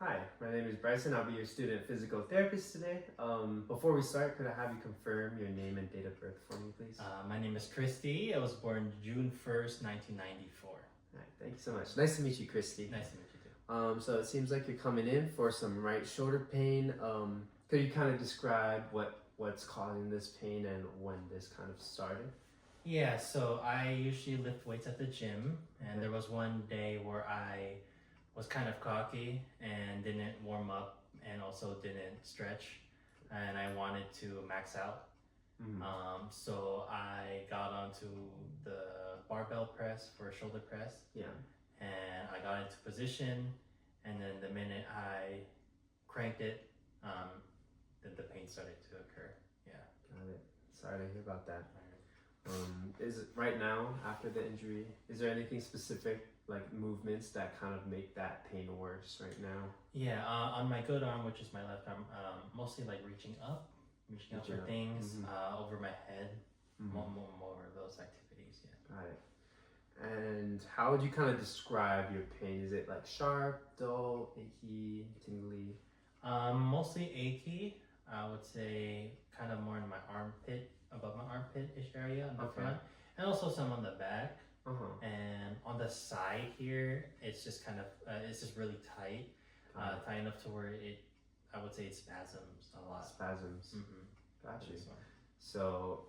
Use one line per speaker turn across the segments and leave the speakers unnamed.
Hi, my name is Bryson. I'll be your student physical therapist today. Before we start, could I have you confirm your name and date of birth for me, please?
My name is Christy. I was born June 1st, 1994.
All right, thank you so much. Nice to meet you, Christy.
Nice to meet you too.
So it seems like you're coming in for some right shoulder pain. Could you kind of describe what's causing this pain and when this kind of started?
Yeah, so I usually lift weights at the gym, and there was one day where I was kind of cocky and didn't warm up and also didn't stretch, and I wanted to max out. So I got onto the barbell press for shoulder press.
Yeah.
And I got into position, and then the minute I cranked it, then the pain started to occur. Yeah.
Got it. Sorry to hear about that. Is it right now after the injury? Is there anything specific, like movements that kind of make that pain worse right now?
Yeah, on my good arm, which is my left arm, mostly like reaching up for things, over my head, more of those activities. Yeah.
Got it. And how would you kind of describe your pain? Is it like sharp, dull, achy, tingly?
Mostly achy. I would say kind of more in my armpit, above my armpit-ish area on the front, and also some on the back. And on the side here, it's just kind of, it's just really tight, tight enough to where I would say it spasms a lot.
Spasms. Got you.
So.
So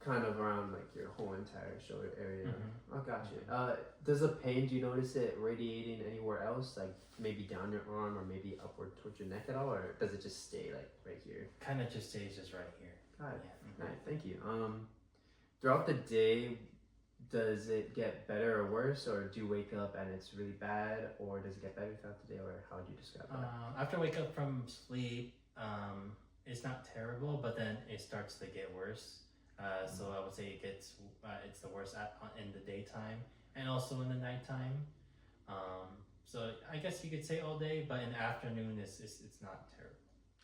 kind of around like your whole entire shoulder area. Oh, got you. Does the pain, do you notice it radiating anywhere else, like maybe down your arm or maybe upward towards your neck at all, or does it just stay like right here?
Kind of just stays just right here.
Got it.
Yeah.
Right, thank you. Throughout the day, does it get better or worse, or do you wake up and it's really bad, or does it get better throughout the day, or how would you describe that?
After I wake up from sleep, it's not terrible, but then it starts to get worse. So I would say it's the worst in the daytime and also in the nighttime. So I guess you could say all day, but in the afternoon it's not terrible.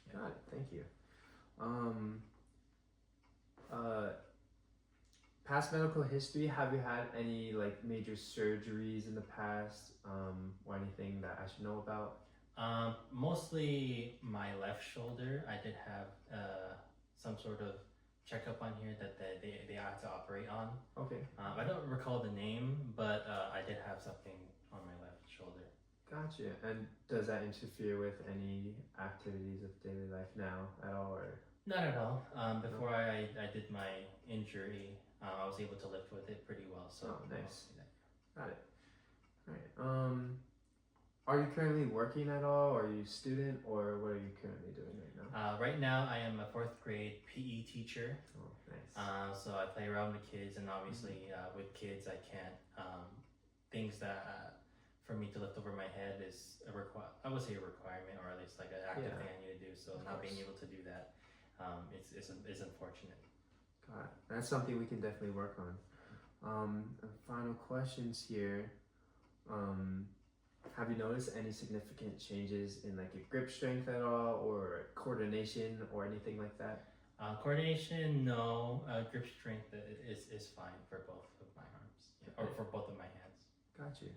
Yeah. Got it. Thank you. Past medical history, have you had any like major surgeries in the past, or anything that I should know about?
Mostly my left shoulder. I did have some sort of checkup on here that they had to operate on.
Okay.
I don't recall the name, but I did have something on my left shoulder.
Gotcha. And does that interfere with any activities of daily life now at all, or?
Not at all. Before I did my injury, I was able to lift with it pretty well. So
nice. Got it. All right. Are you currently working at all? Or are you a student, or what are you currently doing right now?
Right now, I am a 4th grade PE teacher.
Oh, nice.
So I play around with kids, and obviously with kids, I can't. Things that for me to lift over my head is I would say a requirement, or at least like an active thing I need to do. So not being able to do that, is unfortunate.
Got it. That's something we can definitely work on. Final questions here. Have you noticed any significant changes in like your grip strength at all, or coordination, or anything like that?
Coordination, no. Grip strength is fine for both of my arms, or for both of my hands.
Got you.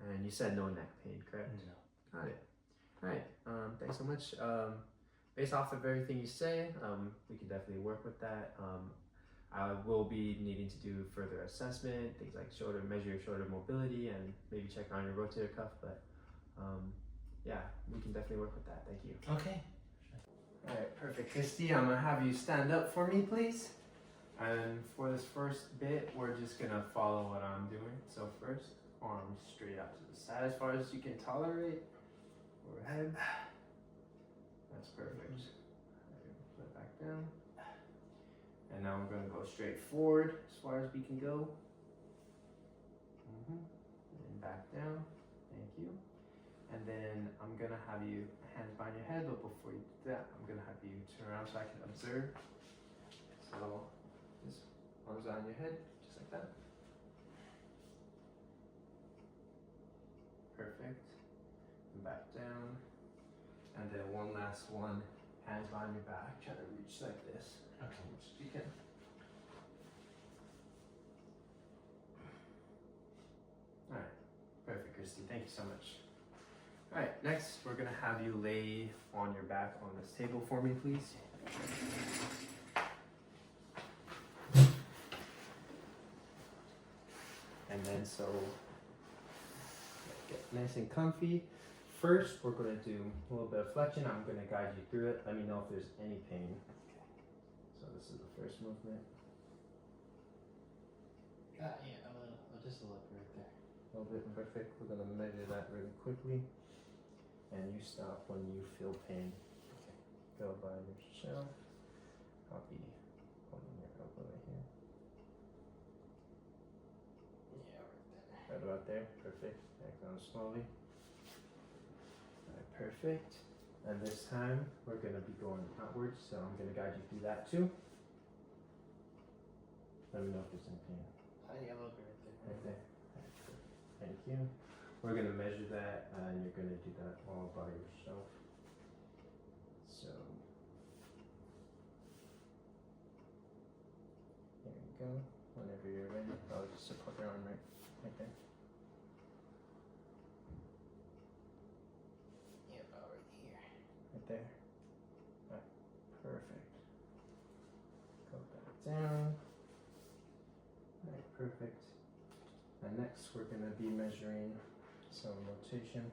And you said no neck pain, correct?
No.
Got it. All right. Thanks so much. Based off of everything you say, we can definitely work with that. I will be needing to do further assessment, things like measure your shoulder mobility, and maybe check on your rotator cuff. But yeah, we can definitely work with that. Thank you.
Okay.
All right, perfect. Christy, I'm gonna have you stand up for me, please. And for this first bit, we're just gonna follow what I'm doing. So first, arms straight out to the side as far as you can tolerate. Overhead. That's perfect. Put it back down. And now we're going to go straight forward as far as we can go. And back down. Thank you. And then I'm going to have you hands behind your head, but before you do that, I'm going to have you turn around so I can observe. So just arms on your head, just like that. Perfect. And back down. And then one last one, hands behind your back, try to reach like this.
Okay.
As much as you can. Alright, perfect, Christy. Thank you so much. Alright, next we're gonna have you lay on your back on this table for me, please. And then so get nice and comfy. First, we're gonna do a little bit of flexion. I'm gonna guide you through it. Let me know if there's any pain. So this is the first movement.
Yeah, I'll just look right there.
A little bit perfect. We're gonna measure that really quickly. And you stop when you feel pain. Okay. Go by yourself. I'll be holding your elbow right here.
Yeah, right there.
Right about there. Perfect. Back down slowly. Alright, perfect. And this time we're gonna be going outwards, so I'm gonna guide you through that too. Let me know if there's any pain.
Yeah, I'll look right there.
Right there. Thank you. We're gonna measure that, and you're gonna do that all by yourself. So there you go. Whenever you're ready, I'll just support your arm right there.
Yeah, about right here.
Right there. Alright, perfect. Go back down. Alright, perfect. And next we're gonna be measuring some rotation.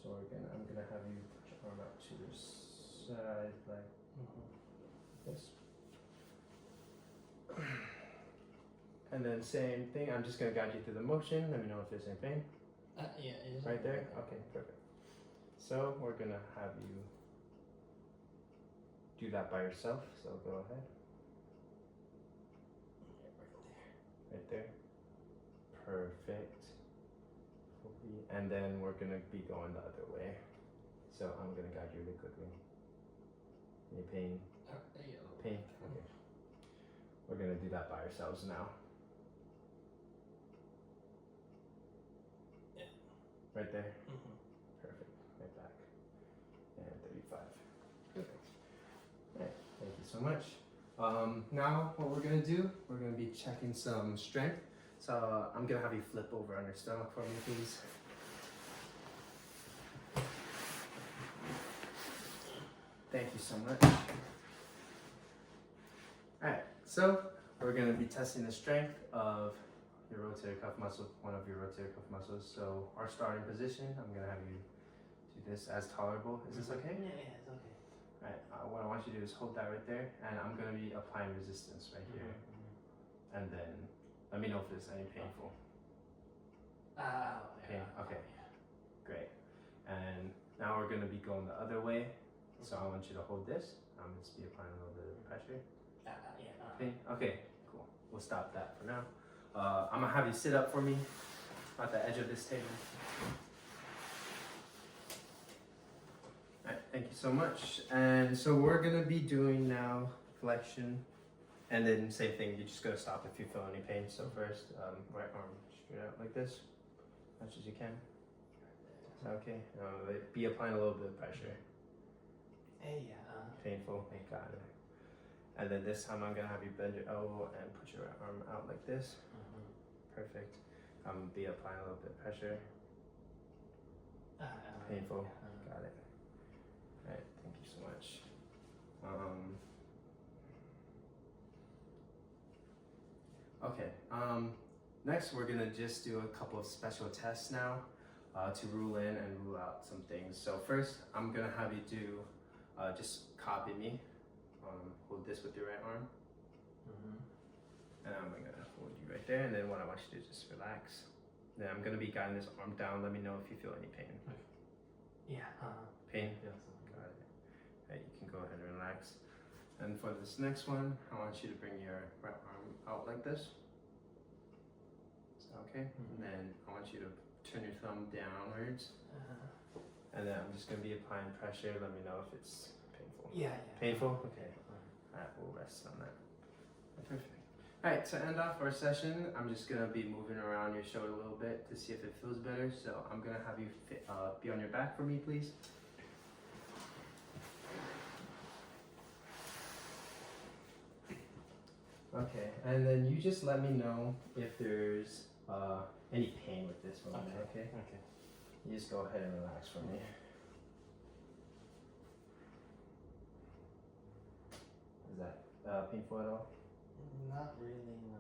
So I'm gonna have you put your arm out to the side like this. And then same thing, I'm just gonna guide you through the motion. Let me know if there's any pain.
Yeah, it is.
Right there? Okay, perfect. So we're gonna have you do that by yourself, so go ahead.
Yeah,
Right there. Perfect. And then we're gonna be going the other way. So I'm gonna guide you really quickly. Any pain?
right there. Yeah.
Pain? Okay. We're gonna do that by ourselves now.
Yeah.
Right there?
Mm-hmm.
Perfect. Right back. And 35. Perfect. Alright, thank you so much. Now what we're gonna do, we're gonna be checking some strength. So I'm gonna have you flip over on your stomach for me, please. Thank you so much. Alright, so we're gonna be testing the strength of your rotator cuff muscle, one of your rotator cuff muscles. So our starting position, I'm gonna have you do this as tolerable. Is this okay?
Yeah, it's okay.
Alright, what I want you to do is hold that right there, and I'm gonna be applying resistance right here. And then let me know if there's any painful. Pain, okay. Great. And now we're gonna be going the other way. So I want you to hold this. I'm just be applying a little bit of pressure. Pain? Okay, cool. We'll stop that for now. I'm gonna have you sit up for me at the edge of this table. Alright, thank you so much. And so we're gonna be doing now flexion, and then same thing. You're just gonna stop if you feel any pain. So first, right arm straight out like this, as much as you can. Is that okay? Be applying a little bit of pressure. Painful. Got it. And then this time I'm gonna have you bend your elbow and put your arm out like this. Perfect. Be applying a little bit of pressure. Painful. Got it. Alright, thank you so much. Okay, next we're gonna just do a couple of special tests now to rule in and rule out some things. So first, I'm gonna have you do, just copy me. Hold this with your right arm. And I'm gonna hold you right there, and then what I want you to do is just relax. Then I'm gonna be guiding this arm down. Let me know if you feel any pain. Pain? Got it. Right, you can go ahead and relax. And for this next one, I want you to bring your right arm out like this. Is that okay? And then I want you to turn your thumb downwards. And then I'm just gonna be applying pressure. Let me know if it's painful. Painful? Okay. Alright, we'll rest on that. Perfect. Alright, to end off our session, I'm just gonna be moving around your shoulder a little bit to see if it feels better. So I'm gonna have you be on your back for me, please. Okay, and then you just let me know if there's any pain with this one. Okay. You just go ahead and relax for me. Is that painful at all?
Not really, no.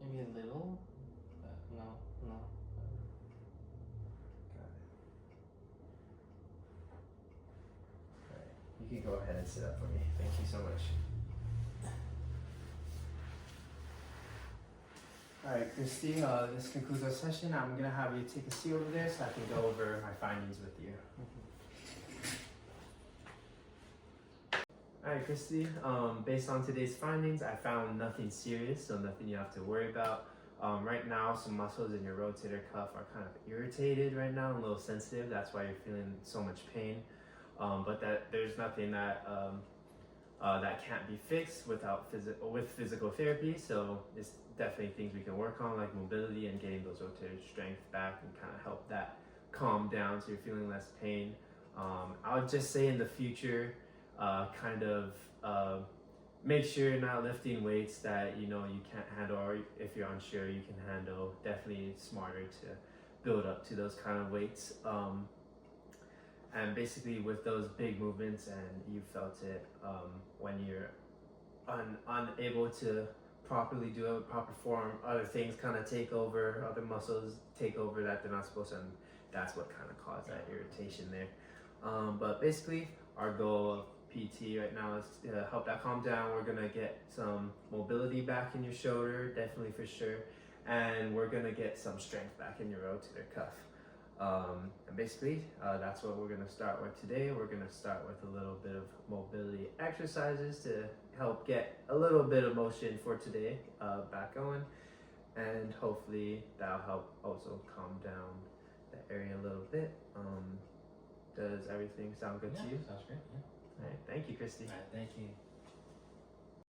Maybe a little, but no.
Got it. Alright, you can go ahead and sit up for me. Thank you so much. Alright, Christy, this concludes our session. I'm gonna have you take a seat over there so I can go over my findings with you. Alright, Christy, based on today's findings, I found nothing serious, so nothing you have to worry about. Right now, some muscles in your rotator cuff are kind of irritated right now, a little sensitive. That's why you're feeling so much pain. But there's nothing that that can't be fixed with physical therapy. So it's definitely things we can work on, like mobility and getting those rotator strength back, and kind of help that calm down so you're feeling less pain. I would just say in the future, make sure you're not lifting weights that you can't handle, or if you're unsure you can handle. Definitely smarter to build up to those kind of weights. And basically with those big movements and you felt it when you're unable to properly do a proper form, other things kind of take over, other muscles take over that they're not supposed to, and that's what kind of caused that irritation there. But basically our goal of PT right now is to help that calm down. We're gonna get some mobility back in your shoulder, definitely for sure, and we're gonna get some strength back in your rotator cuff. And basically, that's what we're gonna start with today. We're gonna start with a little bit of mobility exercises to help get a little bit of motion for today back going, and hopefully that'll help also calm down the area a little bit. Does everything sound good to you?
Sounds great. Yeah.
All right, thank you, Christy.
All right, thank you.